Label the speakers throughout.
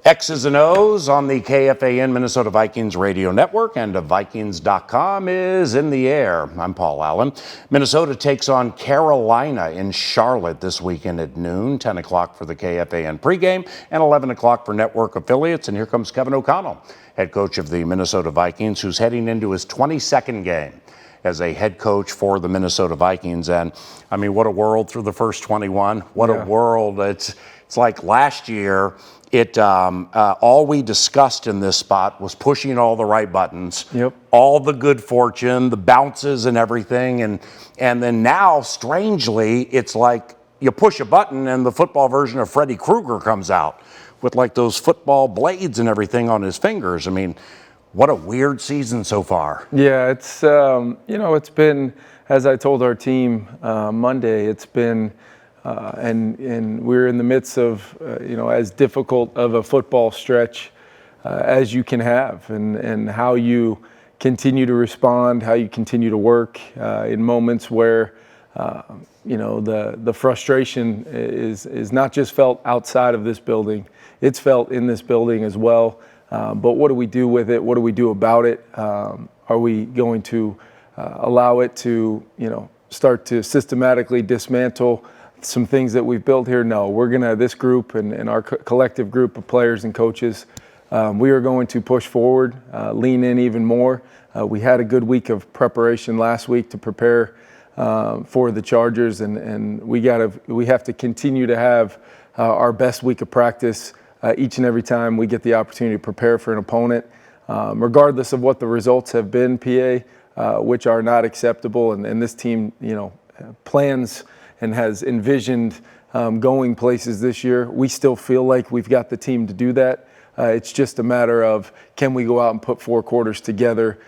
Speaker 1: X's and O's on the KFAN Minnesota Vikings radio network and Vikings.com is in the air. I'm Paul Allen. Minnesota takes on Carolina in Charlotte this weekend at noon, 10 o'clock for the KFAN pregame and 11 o'clock for network affiliates. And here comes Kevin O'Connell, head coach of the Minnesota Vikings, who's heading into his 22nd game as a head coach for the Minnesota Vikings. And I mean, what a world through the first 21. What a world. It's like last year. All we discussed in this spot was pushing all the right buttons, all the good fortune, the bounces and everything. And then now, strangely, it's like you push a button and the football version of Freddy Krueger comes out with like those football blades and everything on his fingers. I mean, what a weird season so far.
Speaker 2: Yeah, it's, it's been, as I told our team Monday, it's been, and we're in the midst of, as difficult of a football stretch as you can have, and how you continue to respond, how you continue to work in moments where, the frustration is not just felt outside of this building, it's felt in this building as well. But what do we do with it? What do we do about it? Are we going to allow it to, start to systematically dismantle some things that we've built here? No, we're going to, this group and our collective group of players and coaches, we are going to push forward, lean in even more. We had a good week of preparation last week to prepare for the Chargers, and we have to continue to have our best week of practice each and every time we get the opportunity to prepare for an opponent, regardless of what the results have been, PA, which are not acceptable. And this team, plans and has envisioned going places this year. We still feel like we've got the team to do that. It's just a matter of, can we go out and put 4 quarters together,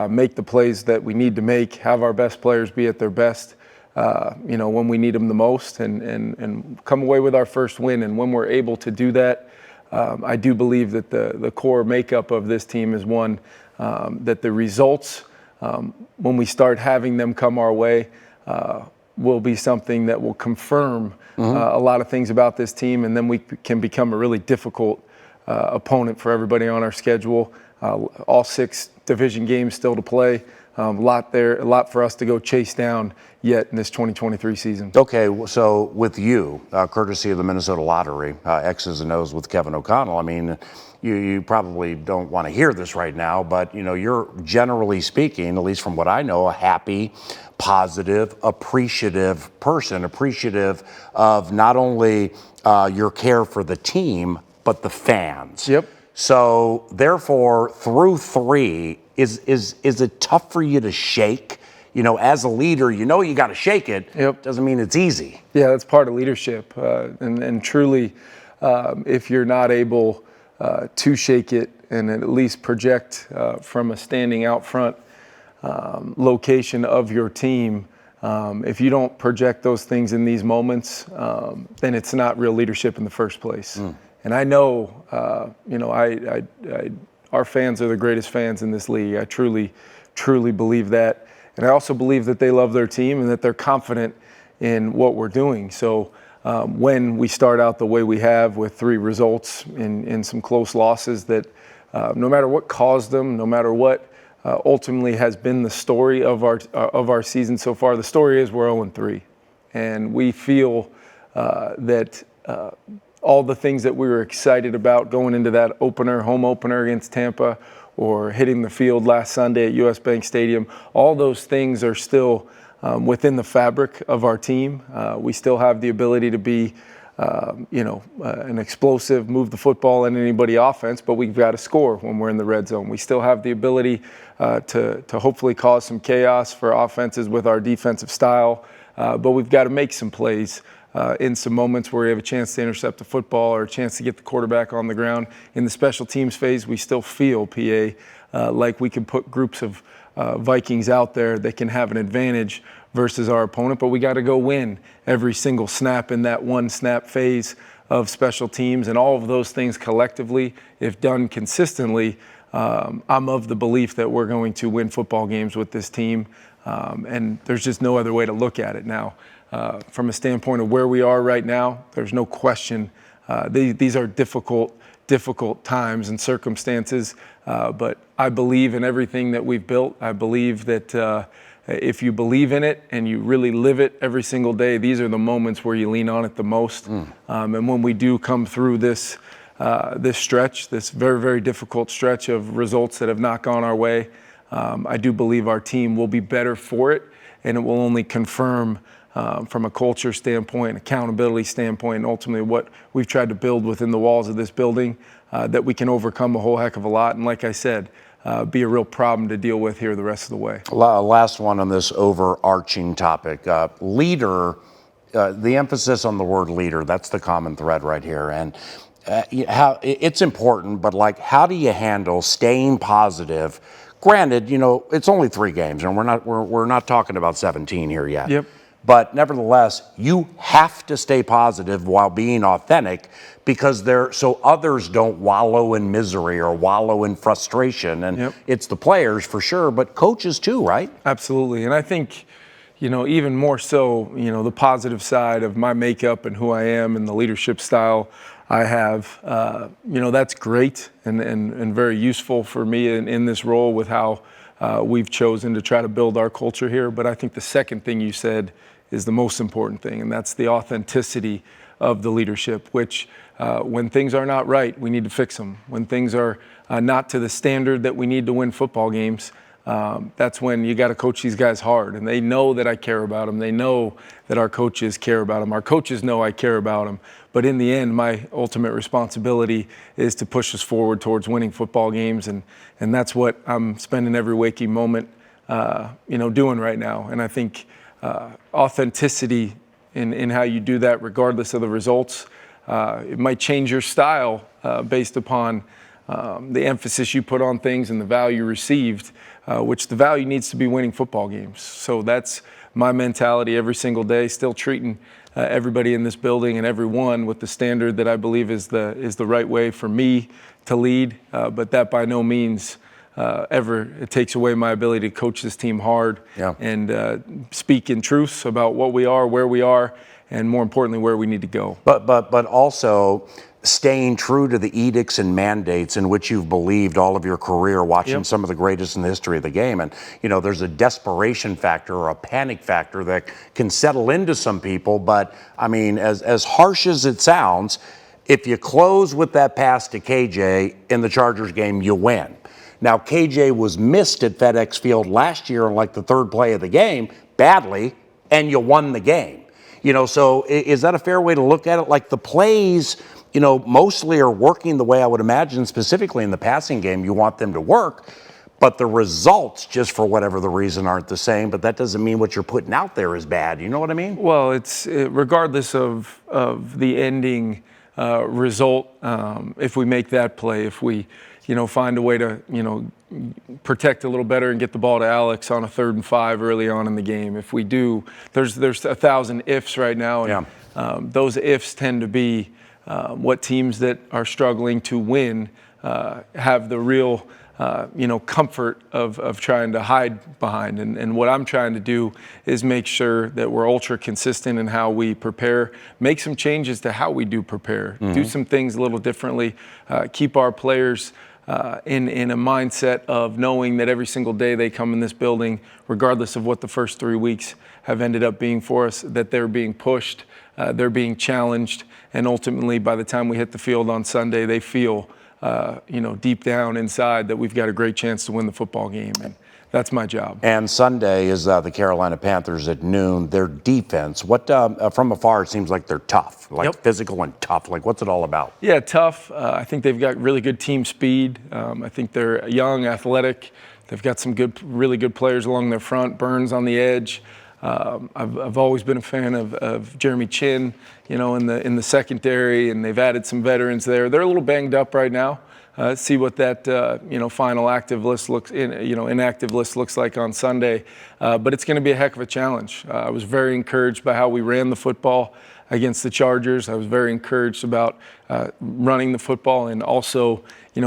Speaker 2: make the plays that we need to make, have our best players be at their best, when we need them the most, and come away with our first win. And when we're able to do that, I do believe that the core makeup of this team is one that the results, when we start having them come our way, will be something that will confirm a lot of things about this team, and then we can become a really difficult opponent for everybody on our schedule. All 6 division games still to play. A lot for us to go chase down yet in this 2023 season.
Speaker 1: Okay, so with you, courtesy of the Minnesota Lottery, X's and O's with Kevin O'Connell, I mean, you probably don't want to hear this right now, but, you're generally speaking, at least from what I know, a happy, positive, appreciative person, appreciative of not only your care for the team, but the fans.
Speaker 2: Yep.
Speaker 1: So, therefore, through 3, is it tough for you to shake? As a leader, you got to shake it.
Speaker 2: Yep.
Speaker 1: Doesn't mean it's easy.
Speaker 2: Yeah, that's part of leadership. And truly, if you're not able to shake it and at least project from a standing out front location of your team, if you don't project those things in these moments, then it's not real leadership in the first place. And I know, our fans are the greatest fans in this league. I truly, truly believe that. And I also believe that they love their team and that they're confident in what we're doing. So when we start out the way we have with 3 results in some close losses, that no matter what caused them, no matter what ultimately has been the story of our season so far, the story is we're 0-3. And we feel that all the things that we were excited about going into that home opener against Tampa, or hitting the field last Sunday at US Bank Stadium, all those things are still within the fabric of our team. We still have the ability to be, an explosive, move the football in anybody offense, but we've got to score when we're in the red zone. We still have the ability to hopefully cause some chaos for offenses with our defensive style, but we've got to make some plays in some moments where we have a chance to intercept the football or a chance to get the quarterback on the ground. In the special teams phase, we still feel, PA, like we can put groups of Vikings out there that can have an advantage versus our opponent, but we got to go win every single snap in that 1-snap phase of special teams. And all of those things collectively, if done consistently, I'm of the belief that we're going to win football games with this team. And there's just no other way to look at it now. From a standpoint of where we are right now, there's no question. These are difficult difficult times and circumstances. But I believe in everything that we've built. I believe that if you believe in it and you really live it every single day, these are the moments where you lean on it the most. And when we do come through this stretch, this very, very difficult stretch of results that have not gone our way, I do believe our team will be better for it, and it will only confirm from a culture standpoint, accountability standpoint, and ultimately what we've tried to build within the walls of this building, that we can overcome a whole heck of a lot. And like I said, be a real problem to deal with here the rest of the way.
Speaker 1: Last one on this overarching topic. Leader, the emphasis on the word leader, that's the common thread right here. And how it's important, but like, how do you handle staying positive? Granted, it's only 3 games, and we're not talking about 17 here yet.
Speaker 2: Yep.
Speaker 1: But nevertheless, you have to stay positive while being authentic, because so others don't wallow in misery or wallow in frustration. And it's the players for sure, but coaches too, right?
Speaker 2: Absolutely. And I think, even more so, the positive side of my makeup and who I am and the leadership style I have, that's great and very useful for me in this role with how we've chosen to try to build our culture here. But I think the second thing you said is the most important thing, and that's the authenticity of the leadership, which when things are not right, we need to fix them. When things are not to the standard that we need to win football games, that's when you got to coach these guys hard. And they know that I care about them. They know that our coaches care about them. Our coaches know I care about them. But in the end, my ultimate responsibility is to push us forward towards winning football games. And that's what I'm spending every waking moment, doing right now. And I think authenticity in how you do that, regardless of the results, it might change your style based upon the emphasis you put on things and the value received, which the value needs to be winning football games. So that's my mentality every single day, still treating everybody in this building and everyone with the standard that I believe is the right way for me to lead, but that by no means it takes away my ability to coach this team hard and speak in truth about what we are, where we are, and more importantly, where we need to go.
Speaker 1: But also staying true to the edicts and mandates in which you've believed all of your career, watching some of the greatest in the history of the game. And, there's a desperation factor or a panic factor that can settle into some people. But, I mean, as harsh as it sounds, if you close with that pass to KJ in the Chargers game, you win. Now, KJ was missed at FedEx Field last year on like the 3rd play of the game, badly, and you won the game. So is that a fair way to look at it? Like the plays, mostly are working the way I would imagine, specifically in the passing game, you want them to work, but the results, just for whatever the reason, aren't the same. But that doesn't mean what you're putting out there is bad. You know what I mean?
Speaker 2: Well, it's regardless of the ending result, if we make that play, if we find a way to, protect a little better and get the ball to Alex on a 3rd and 5 early on in the game. If we do, there's 1,000 ifs right now. And those ifs tend to be what teams that are struggling to win have the real, comfort of trying to hide behind. And what I'm trying to do is make sure that we're ultra consistent in how we prepare, make some changes to how we do prepare, do some things a little differently, keep our players in a mindset of knowing that every single day they come in this building, regardless of what the first 3 weeks have ended up being for us, that they're being pushed, they're being challenged, and ultimately by the time we hit the field on Sunday, they feel, deep down inside that we've got a great chance to win the football game. And that's my job.
Speaker 1: And Sunday is the Carolina Panthers at noon. Their defense, from afar, it seems like they're tough, physical and tough. Like, what's it all about?
Speaker 2: Yeah, tough. I think they've got really good team speed. I think they're young, athletic. They've got some really good players along their front. Burns on the edge. I've always been a fan of Jeremy Chin, in the secondary, and they've added some veterans there. They're a little banged up right now. See what that final active list inactive list looks like on Sunday. But it's going to be a heck of a challenge. I was very encouraged by how we ran the football against the Chargers. I was very encouraged about running the football and also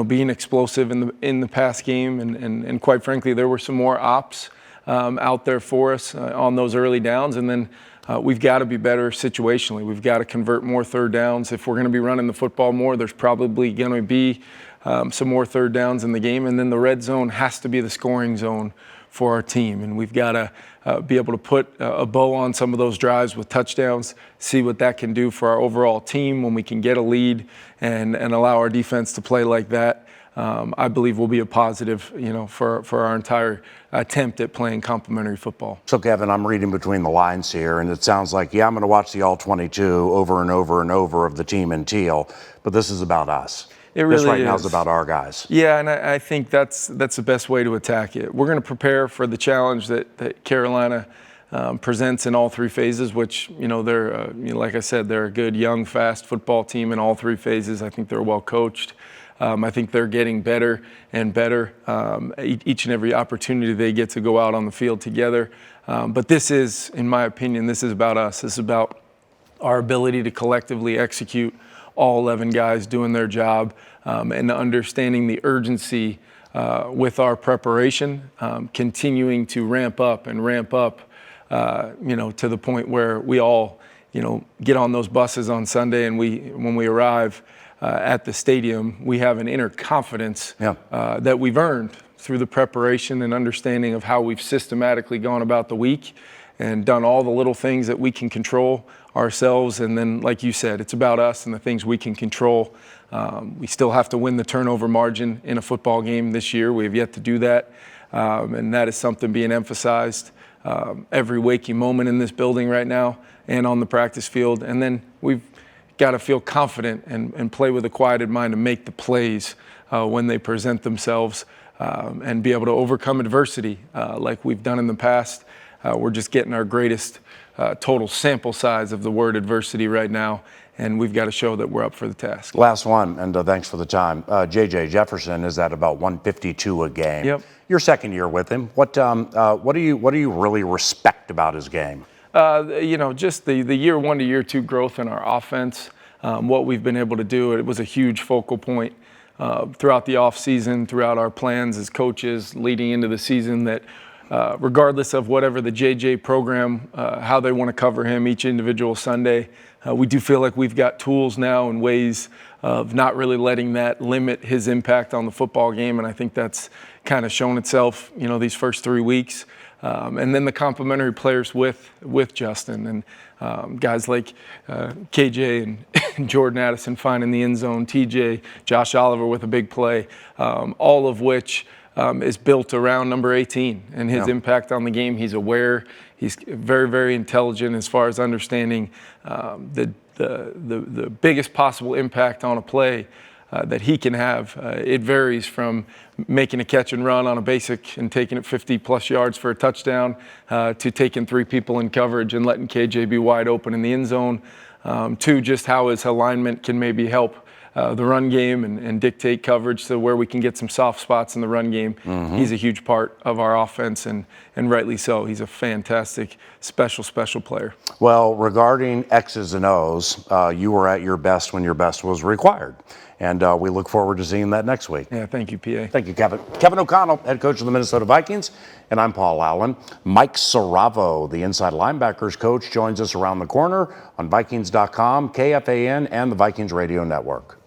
Speaker 2: being explosive in the pass game. And quite frankly, there were some more ops out there for us on those early downs. And then we've got to be better situationally. We've got to convert more third downs. If we're going to be running the football more, there's probably going to be some more third downs in the game. And then the red zone has to be the scoring zone for our team. And we've got to be able to put a bow on some of those drives with touchdowns, see what that can do for our overall team when we can get a lead and allow our defense to play like that. I believe will be a positive, for our entire attempt at playing complementary football.
Speaker 1: So, Kevin, I'm reading between the lines here, and it sounds like, I'm going to watch the All-22 over and over and over of the team in teal, but this is about us.
Speaker 2: It really
Speaker 1: this right
Speaker 2: is.
Speaker 1: now is about our guys.
Speaker 2: Yeah, and I think that's the best way to attack it. We're going to prepare for the challenge that Carolina presents in all three phases, which, they're, like I said, they're a good, young, fast football team in all three phases. I think they're well coached. I think they're getting better and better each and every opportunity they get to go out on the field together. But this is, in my opinion, this is about us. This is about our ability to collectively execute, all 11 guys doing their job, and understanding the urgency with our preparation, continuing to ramp up, to the point where we all, get on those buses on Sunday, and when we arrive at the stadium, we have an inner confidence that we've earned through the preparation and understanding of how we've systematically gone about the week and done all the little things that we can control ourselves. And then, like you said, it's about us and the things we can control. We still have to win the turnover margin in a football game this year. We have yet to do that. And that is something being emphasized every waking moment in this building right now and on the practice field. And then we've got to feel confident and play with a quieted mind to make the plays when they present themselves and be able to overcome adversity like we've done in the past. We're just getting our greatest total sample size of the word adversity right now, and we've got to show that we're up for the task.
Speaker 1: Last one, and thanks for the time. J.J. Jefferson is at about 152 a game.
Speaker 2: Yep.
Speaker 1: Your second year with him. What do you really respect about his game?
Speaker 2: Just the year one to year two growth in our offense, what we've been able to do. It was a huge focal point throughout the offseason, throughout our plans as coaches leading into the season, that regardless of whatever the JJ program, how they want to cover him each individual Sunday, we do feel like we've got tools now and ways of not really letting that limit his impact on the football game. And I think that's kind of shown itself, these first 3 weeks. And then the complementary players with Justin and guys like KJ and Jordan Addison finding the end zone, TJ, Josh Oliver with a big play, all of which is built around number 18 and his impact on the game. He's aware. He's very, very intelligent as far as understanding the biggest possible impact on a play that he can have. It varies from making a catch and run on a basic and taking it 50-plus yards for a touchdown to taking 3 people in coverage and letting KJ be wide open in the end zone, to just how his alignment can maybe help the run game and dictate coverage to where we can get some soft spots in the run game. He's a huge part of our offense, and rightly so. He's a fantastic, special player.
Speaker 1: Well, regarding X's and O's, you were at your best when your best was required. And we look forward to seeing that next week.
Speaker 2: Yeah, thank you, PA.
Speaker 1: Thank you, Kevin. Kevin O'Connell, head coach of the Minnesota Vikings, and I'm Paul Allen. Mike Saravo, the inside linebackers coach, joins us around the corner on Vikings.com, KFAN, and the Vikings Radio Network.